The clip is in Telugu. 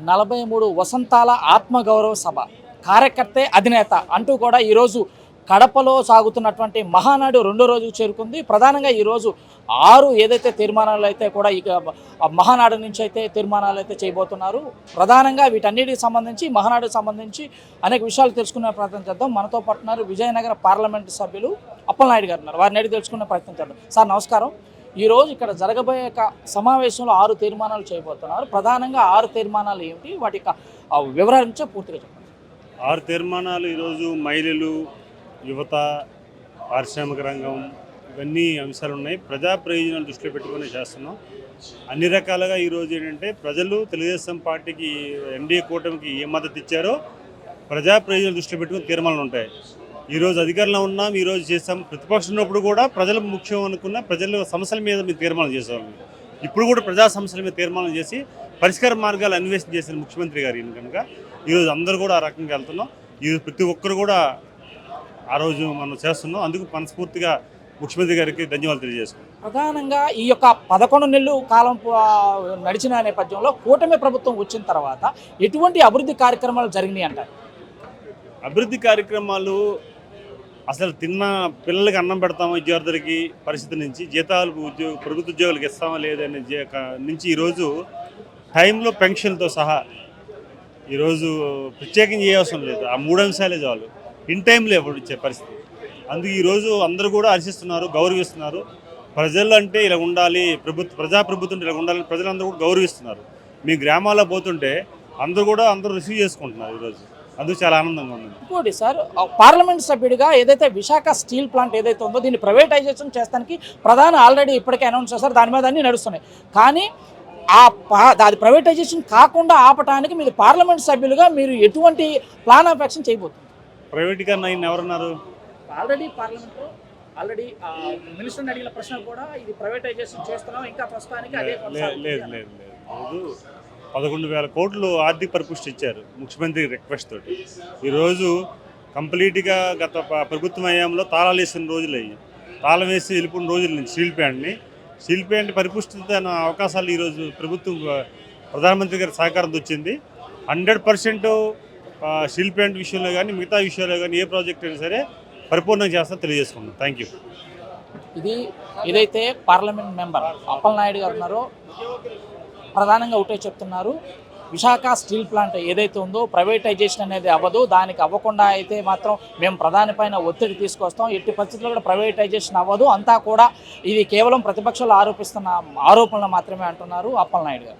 43 వసంతాల ఆత్మగౌరవ సభ కార్యకర్తే అధినేత అంటూ కూడా ఈరోజు కడపలో సాగుతున్నటువంటి మహానాడు రెండో రోజుకు చేరుకుంది. ప్రధానంగా ఈరోజు 6 ఏదైతే తీర్మానాలు అయితే కూడా ఇక మహానాడు నుంచి అయితే తీర్మానాలు అయితే చేయబోతున్నారు. ప్రధానంగా వీటన్నిటికి సంబంధించి మహానాడుకు సంబంధించి అనేక విషయాలు తెలుసుకునే ప్రయత్నం చేద్దాం. మనతో పాటున్నారు విజయనగర పార్లమెంటు సభ్యులు అప్పలనాయుడు గారు ఉన్నారు. వారిని అడిగి తెలుసుకునే ప్రయత్నం చేద్దాం. సార్ నమస్కారం. ఈరోజు ఇక్కడ జరగబోయే సమావేశంలో 6 తీర్మానాలు చేయబోతున్నారు. ప్రధానంగా 6 తీర్మానాలు ఏమిటి, వాటి వివరించే పూర్తిగా చెప్పండి. 6 తీర్మానాలు ఈరోజు మహిళలు, యువత, పారిశ్రామిక రంగం ఇవన్నీ అంశాలు ఉన్నాయి. ప్రజా ప్రయోజనాలు దృష్టిలో పెట్టుకుని చేస్తున్నాం. అన్ని రకాలుగా ఈరోజు ఏంటంటే ప్రజలు తెలుగుదేశం పార్టీకి ఎన్డీఏ కూటమికి ఏ మద్దతు ఇచ్చారో ప్రజా ప్రయోజనాలు దృష్టిలో పెట్టుకుని తీర్మానాలు ఉంటాయి. ఈరోజు అధికారంలో ఉన్నాం, ఈరోజు చేస్తాం. ప్రతిపక్షం ఉన్నప్పుడు కూడా ప్రజలు ముఖ్యం అనుకున్న ప్రజల సమస్యల మీద మీరు తీర్మానం చేసేవాళ్ళం. ఇప్పుడు కూడా ప్రజా సమస్యల మీద తీర్మానం చేసి పరిష్కార మార్గాలు అన్వేషణ చేసిన ముఖ్యమంత్రి గారు కనుక ఈరోజు అందరూ కూడా ఆ రకంగా వెళ్తున్నాం. ఈరోజు ప్రతి ఒక్కరు కూడా ఆ రోజు మనం చేస్తున్నాం. అందుకు మనస్ఫూర్తిగా ముఖ్యమంత్రి గారికి ధన్యవాదాలు తెలియజేస్తున్నాం. ప్రధానంగా ఈ యొక్క 11 నెలలు కాలం నడిచిన నేపథ్యంలో కూటమి ప్రభుత్వం వచ్చిన తర్వాత ఎటువంటి అభివృద్ధి కార్యక్రమాలు జరిగినాయి అంటారు? అభివృద్ధి కార్యక్రమాలు అసలు తిన్న పిల్లలకి అన్నం పెడతామో విద్యార్థులకి పరిస్థితి నుంచి జీతాలు ప్రభుత్వ ఉద్యోగులకు ఇస్తామా లేదనే నుంచి ఈరోజు టైంలో పెన్షన్తో సహా ఈరోజు ప్రత్యేకంగా చేయవసరం లేదు. ఆ 3 అంశాలే చాలు. ఇన్ టైంలో ఎప్పుడు ఇచ్చే పరిస్థితి. అందుకు ఈరోజు అందరూ కూడా హర్షిస్తున్నారు, గౌరవిస్తున్నారు. ప్రజలు అంటే ఇలా ఉండాలి, ప్రజాప్రభుత్వం ఇలా ఉండాలని ప్రజలందరూ కూడా గౌరవిస్తున్నారు. మీ గ్రామాల్లో పోతుంటే అందరూ రిసీవ్ చేసుకుంటున్నారు ఈరోజు. అందుకు చాలా ఆనందంగా ఉంది. ఇంకోటి సార్, పార్లమెంట్ సభ్యుడిగా ఏదైతే విశాఖ స్టీల్ ప్లాంట్ ఏదైతే ఉందో దీన్ని ప్రైవేటైజేషన్ చేస్తానికి ప్రధాని ఆల్రెడీ ఇప్పటికే అనౌన్స్ చేశారు. దాని మీద అన్నీ నడుస్తున్నాయి. కానీ అది ప్రైవేటైజేషన్ కాకుండా ఆపటానికి మీరు పార్లమెంట్ సభ్యులుగా మీరు ఎటువంటి ప్లాన్ ఆఫ్ యాక్షన్ చేయబోతున్నారు? ప్రైవేటీకరణ అయిన ఎవరన్నారు? ఆల్రెడీ పార్లమెంట్లో మినిస్టర్ని అడిగిన ప్రశ్న కూడా ఇది ప్రైవేటైజేషన్ చేస్తున్నాం, ఇంకా ప్రస్తుతానికి అదే లేదు. 11,000 కోట్లు ఆర్థిక పరిపుష్టి ఇచ్చారు ముఖ్యమంత్రి రిక్వెస్ట్ తోటి. ఈరోజు కంప్లీట్గా గత ప్రభుత్వం హయాంలో తాళాలు వేసిన రోజులు అయ్యి తాళం వేసి వెళ్ళిపోయిన రోజుల నుంచి స్టీల్ ప్లాంట్ పరిపుష్టి అవకాశాలు ఈరోజు ప్రభుత్వం ప్రధానమంత్రి గారి సహకారంతో వచ్చింది. 100% స్టీల్ ప్లాంట్ విషయంలో కానీ మిగతా విషయాల్లో కానీ ఏ ప్రాజెక్ట్ అయినా సరే పరిపూర్ణంగా చేస్తా తెలియజేసుకున్నాం. Thank you. ఇదైతే పార్లమెంట్ మెంబర్ అప్పలనాయుడు గారు ఉన్నారో ప్రధానంగా ఒకటే చెప్తున్నారు. విశాఖ స్టీల్ ప్లాంట్ ఏదైతే ఉందో ప్రైవేటైజేషన్ అనేది అవ్వదు. దానికి అవ్వకుండా అయితే మాత్రం మేము ప్రధాని పైన ఒత్తిడి తీసుకొస్తాం. ఎట్టి పరిస్థితుల్లో కూడా ప్రైవేటైజేషన్ అవ్వదు. అంతా కూడా ఇది కేవలం ప్రతిపక్షాలు ఆరోపిస్తున్న ఆరోపణలు మాత్రమే అంటున్నారు అప్పలనాయుడు గారు.